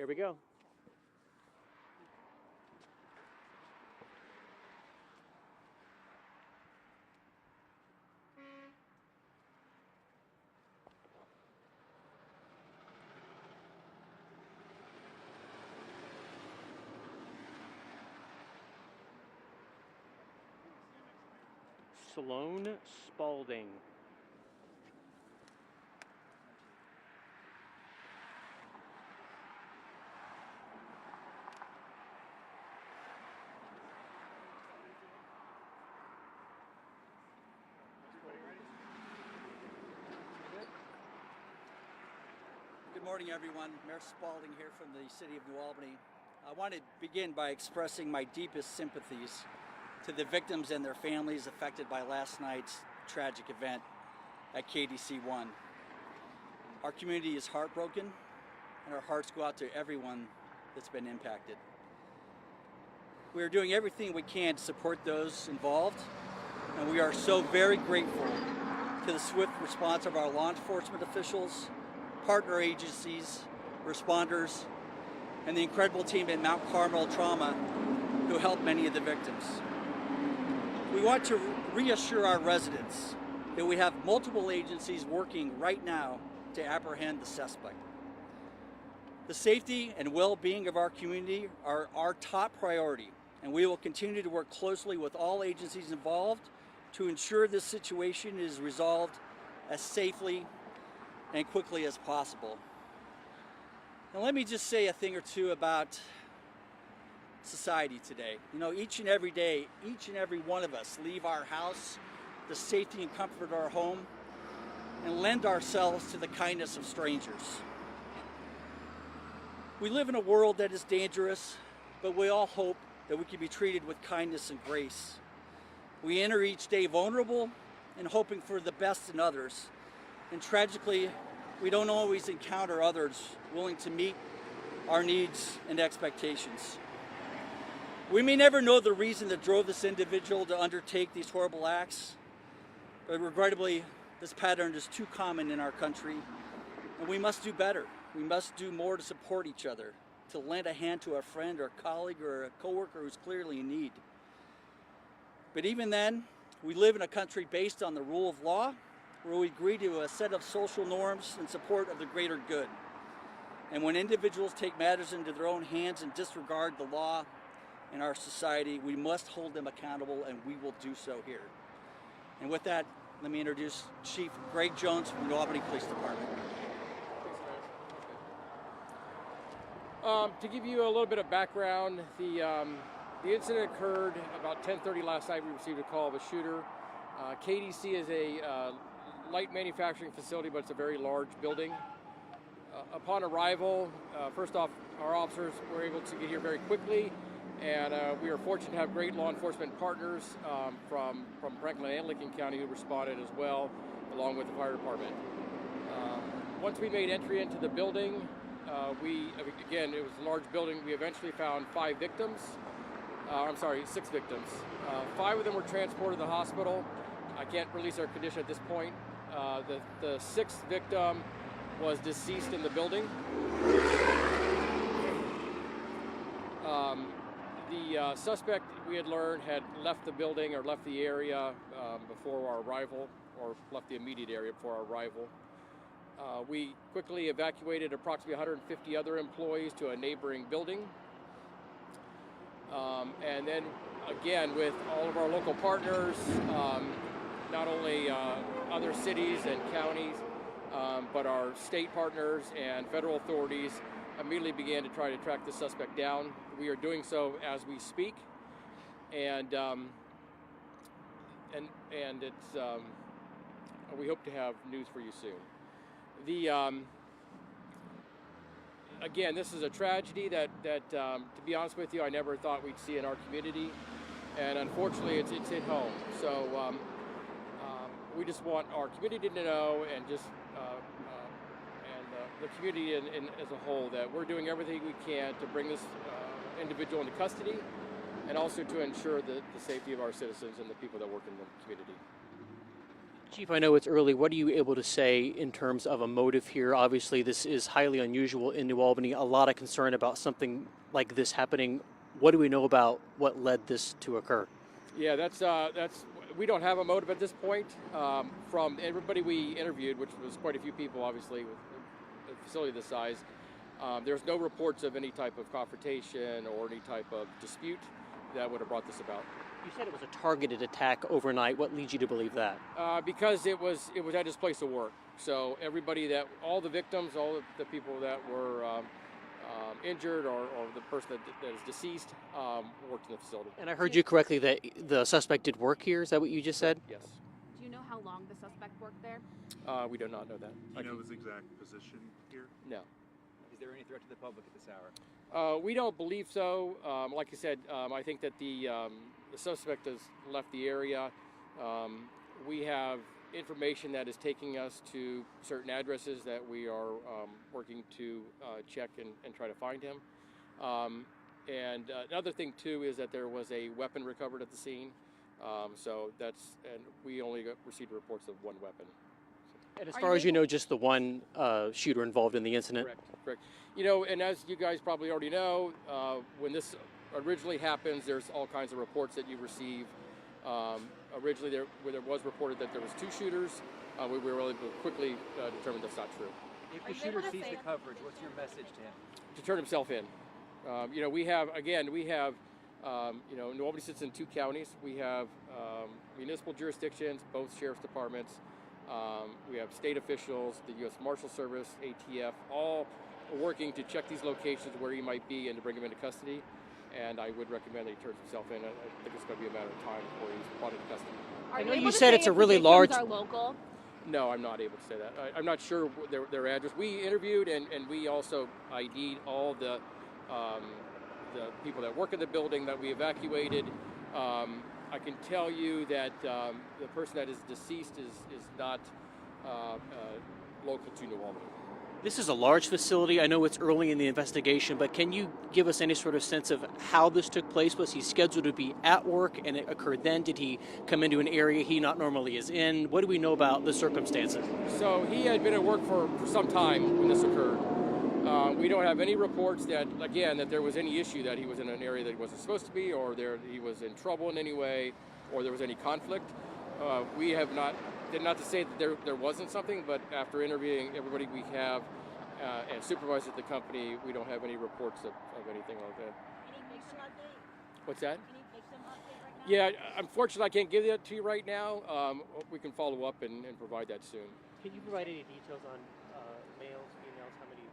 Here we go. Sloan Spalding. Good morning, everyone. Mayor Spalding here from the City of New Albany. I want to begin by expressing my deepest sympathies to the victims and their families affected by last night's tragic event at KDC 1. Our community is heartbroken, and our hearts go out to everyone that's been impacted. We are doing everything we can to support those involved, and we are so very grateful to the swift response of our law enforcement officials, partner agencies, responders, and the incredible team at Mount Carmel Trauma who helped many of the victims. We want to reassure our residents that we have multiple agencies working right now to apprehend the suspect. The safety and well-being of our community are our top priority, and we will continue to work closely with all agencies involved to ensure this situation is resolved as safely and quickly as possible. Now let me just say a thing or two about society today. You know, each and every day, each and every one of us leave our house, the safety and comfort of our home, and lend ourselves to the kindness of strangers. We live in a world that is dangerous, but we all hope that we can be treated with kindness and grace. We enter each day vulnerable and hoping for the best in others. And tragically, we don't always encounter others willing to meet our needs and expectations. We may never know the reason that drove this individual to undertake these horrible acts, but regrettably, this pattern is too common in our country, and we must do better. We must do more to support each other, to lend a hand to a friend or a colleague or a coworker who's clearly in need. But even then, we live in a country based on the rule of law, where we agree to a set of social norms in support of the greater good. And when individuals take matters into their own hands and disregard the law in our society, we must hold them accountable, and we will do so here. And with that, let me introduce Chief Greg Jones from the Albany Police Department. To give you a little bit of background, the incident occurred about 10:30 last night. We received a call of a shooter. KDC is a light manufacturing facility, but it's a very large building. Upon arrival, first off, our officers were able to get here very quickly, and we are fortunate to have great law enforcement partners from Franklin and Lincoln County who responded as well, along with the fire department. Once we made entry into the building, again, it was a large building. We eventually found 6 victims. 5 of them were transported to the hospital. I can't release their condition at this point. The 6th victim was deceased in the building. The suspect, we had learned, had left the building or left the area before our arrival, or left the immediate area before our arrival. We quickly evacuated approximately 150 other employees to a neighboring building. And then again, with all of our local partners, not only other cities and counties, but our state partners and federal authorities immediately began to try to track the suspect down. We are doing so as we speak, and it's we hope to have news for you soon. Again, this is a tragedy that to be honest with you, I never thought we'd see in our community, and unfortunately, it's hit home. So we just want our community to know, and just the community as a whole, that we're doing everything we can to bring this individual into custody, and also to ensure the safety of our citizens and the people that work in the community. Chief, I know it's early. What are you able to say in terms of a motive here? Obviously, this is highly unusual in New Albany. A lot of concern about something like this happening. What do we know about what led this to occur? Yeah, that's we don't have a motive at this point. From everybody we interviewed, which was quite a few people, obviously, with a facility this size, there's no reports of any type of confrontation or any type of dispute that would have brought this about. You said it was a targeted attack overnight. What leads you to believe that? Because it was at his place of work. So everybody all the victims, all the people that were injured or the person that is deceased worked in the facility. And I heard you correctly that the suspect did work here. Is that what you just said? Yes. Do you know how long the suspect worked there? We do not know that. Do you know his exact position here? No. Is there any threat to the public at this hour? We don't believe so. Like I said, I think that the suspect has left the area. We have information that is taking us to certain addresses that we are working to check and try to find him. And another thing too is that there was a weapon recovered at the scene. And we only received reports of one weapon. And as far as you know, just the one shooter involved in the incident? Correct. And as you guys probably already know, when this originally happens, there's all kinds of reports that you receive. Originally, there was reported that there was two shooters. We were able to quickly determine that's not true. If the shooter sees the coverage, what's your message to him? To turn himself in. We have New Albany sits in 2 counties. We have municipal jurisdictions, both sheriff's departments. We have state officials, the U.S. Marshal Service, ATF, all working to check these locations where he might be and to bring him into custody. And I would recommend that he turns himself in. I think it's going to be a matter of time before he's brought into custody. Are know you you able to said say it's a if really the large- victims are local? No, I'm not able to say that. I'm not sure their address. We interviewed and we also ID'd all the people that work in the building that we evacuated. I can tell you that the person that is deceased is not local to New Albany. This is a large facility. I know it's early in the investigation, but can you give us any sort of sense of how this took place? Was he scheduled to be at work and it occurred then? Did he come into an area he not normally is in? What do we know about the circumstances? So he had been at work for some time when this occurred. We don't have any reports that there was any issue that he was in an area that he wasn't supposed to be, or he was in trouble in any way, or there was any conflict. We have not to say that there wasn't something, but after interviewing everybody we have and supervisors at the company, we don't have any reports of anything like that. Any victim update? What's that? Any victim update right now? Yeah, unfortunately, I can't give that to you right now. We can follow up and provide that soon. Can you provide any details on males, females, how many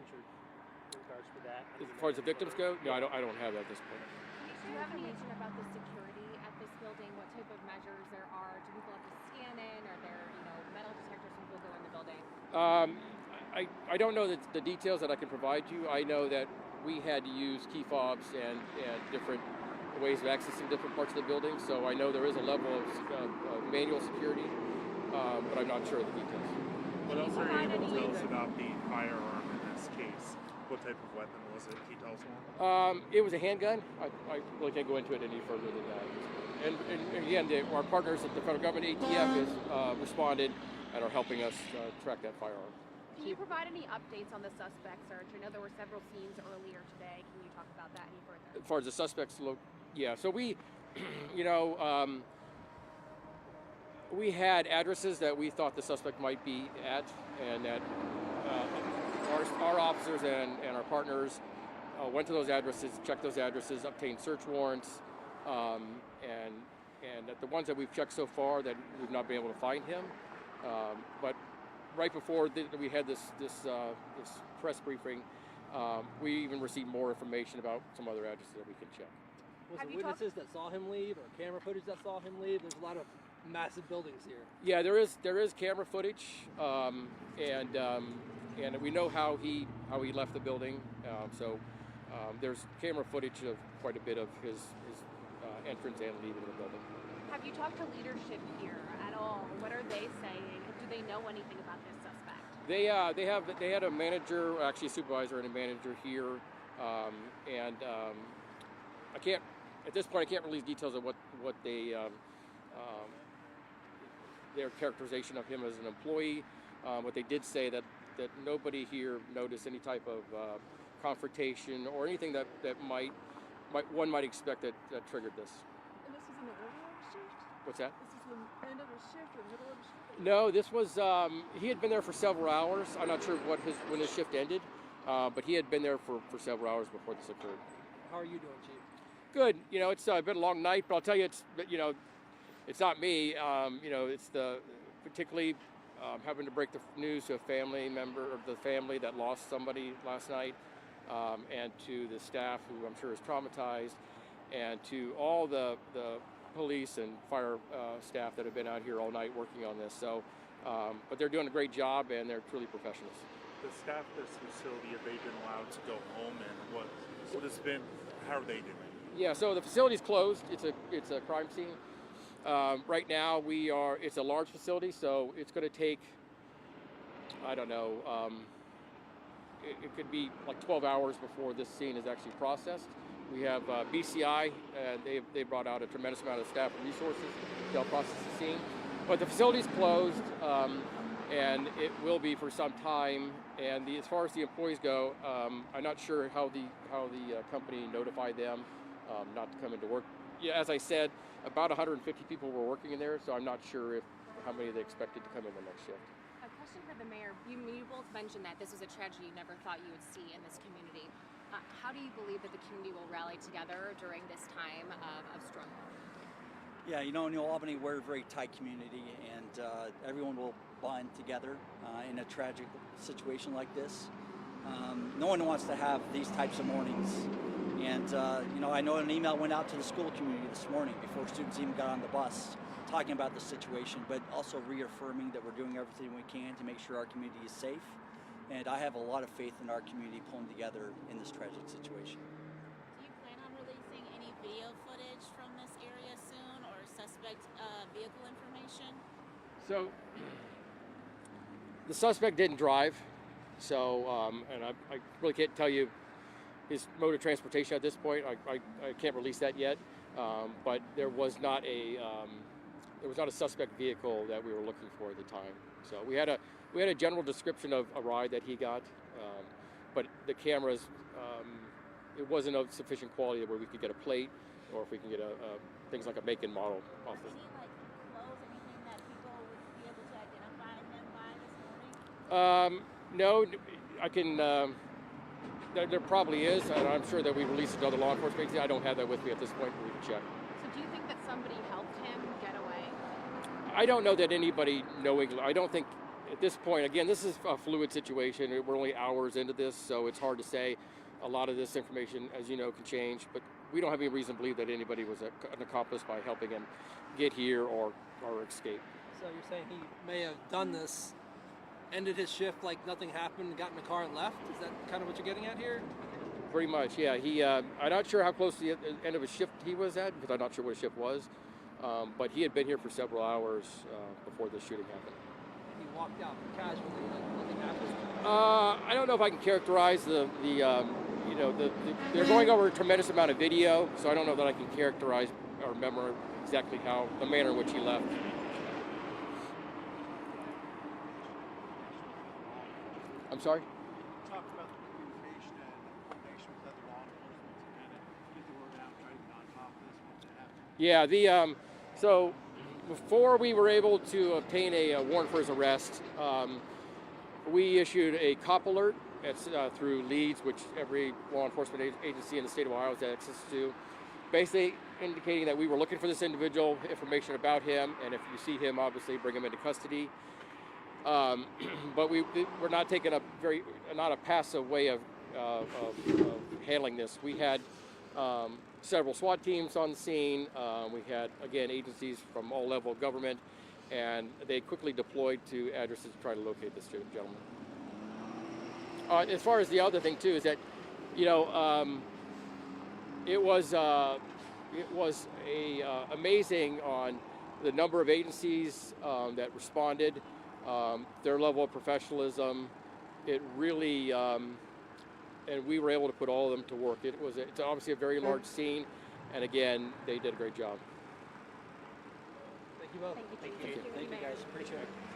injured in regards to that? As far as the victims go, no, I don't have that at this point. Do you have any information about the security at this building? What type of measures there are? Do people have to scan in? Are there, metal detectors when people go in the building? I don't know the details that I can provide you. I know that we had to use key fobs and different ways of accessing different parts of the building. So I know there is a level of manual security, but I'm not sure of the details. What else are provide you able to tell any- us about the firearm in this case? What type of weapon was it? Can you tell us more? It was a handgun. I really can't go into it any further than that. And again, our partners at the federal government, ATF, has responded and are helping us track that firearm. Can you provide any updates on the suspect search? I know there were several scenes earlier today. Can you talk about that any further? As far as the suspects look, yeah. So we, we had addresses that we thought the suspect might be at, and that our officers and our partners went to those addresses, checked those addresses, obtained search warrants, and at the ones that we've checked so far, that we've not been able to find him. But right before we had this press briefing, we even received more information about some other addresses that we can check. Was Have there you talked- witnesses that saw him leave or camera footage that saw him leave? There's a lot of massive buildings here. Yeah, there is camera footage, and we know how he left the building. There's camera footage of quite a bit of his entrance and leaving the building. Have you talked to leadership here at all? What are they saying? Do they know anything about this suspect? They had a manager, actually a supervisor and a manager here, I can't at this point I can't release details of what they their characterization of him as an employee. But they did say that nobody here noticed any type of confrontation or anything that one might expect that triggered this. And this is in the early shift? What's that? This is the end of the shift or middle of the shift? No, this was he had been there for several hours. I'm not sure when his shift ended, but he had been there for several hours before this occurred. How are you doing, Chief? Good. You know, it's been a long night, but I'll tell you, it's not me. It's particularly having to break the news to a family member of the family that lost somebody last night, and to the staff who I'm sure is traumatized, and to all the police and fire staff that have been out here all night working on this. So, but they're doing a great job, and they're truly professionals. The staff at this facility, have they been allowed to go home, and what has been, how are they doing? Yeah, so the facility's closed. It's a crime scene. Right now it's a large facility, so it's going to take, I don't know, it could be like 12 hours before this scene is actually processed. We have BCI, and they brought out a tremendous amount of staff and resources. They'll process the scene. But the facility's closed, and it will be for some time. And as far as the employees go, I'm not sure how the company notified them not to come into work. Yeah, as I said, about 150 people were working in there, so I'm not sure how many they expected to come in the next shift. A question for the mayor. You both mentioned that this was a tragedy you never thought you would see in this community. How do you believe that the community will rally together during this time of struggle? Yeah, in New Albany, we're a very tight community, and everyone will bond together in a tragic situation like this. No one wants to have these types of mornings. And, I know an email went out to the school community this morning before students even got on the bus, talking about the situation, but also reaffirming that we're doing everything we can to make sure our community is safe. And I have a lot of faith in our community pulling together in this tragic situation. Do you plan on releasing any video footage from this area soon or suspect vehicle information? So the suspect didn't drive, so and I really can't tell you his mode of transportation at this point. I can't release that yet, but there was not a suspect vehicle that we were looking for at the time. So we had a general description of a ride that he got, but the cameras, it wasn't of sufficient quality where we could get a plate, or if we can get things like a make and model off of. Any clothes, anything that people would be able to identify them by this morning? No, I can. There probably is, and I'm sure that we released it to other law enforcement agencies. I don't have that with me at this point, but we can check. So do you think that somebody helped him get away? I don't know that anybody knowingly. I don't think at this point, again, this is a fluid situation. We're only hours into this, so it's hard to say. A lot of this information, as you know, can change, but we don't have any reason to believe that anybody was an accomplice by helping him get here or escape. So you're saying he may have done this, ended his shift like nothing happened, got in the car and left? Is that kind of what you're getting at here? Pretty much, yeah. I'm not sure how close to the end of his shift he was at, because I'm not sure what his shift was, but he had been here for several hours before this shooting happened. And he walked out casually, like nothing happened? I don't know if I can characterize they're going over a tremendous amount of video, so I don't know that I can characterize or remember exactly the manner in which he left. I'm sorry? You talked about the communication and coordination with other law enforcement to kind of get the word out, try to get on top of this once it happens. Yeah, so before we were able to obtain a warrant for his arrest, we issued a cop alert through Leeds, which every law enforcement agency in the state of Ohio has access to, basically indicating that we were looking for this individual, information about him, and if you see him, obviously bring him into custody. But we're not taking not a passive way of handling this. We had several SWAT teams on the scene. We had, again, agencies from all level of government, and they quickly deployed to addresses to try to locate this gentleman. As far as the other thing too is that, it was amazing on the number of agencies that responded. Their level of professionalism, it really, and we were able to put all of them to work. It's obviously a very large scene, and again, they did a great job. Thank you both. Thank you, Thank you guys. Appreciate it.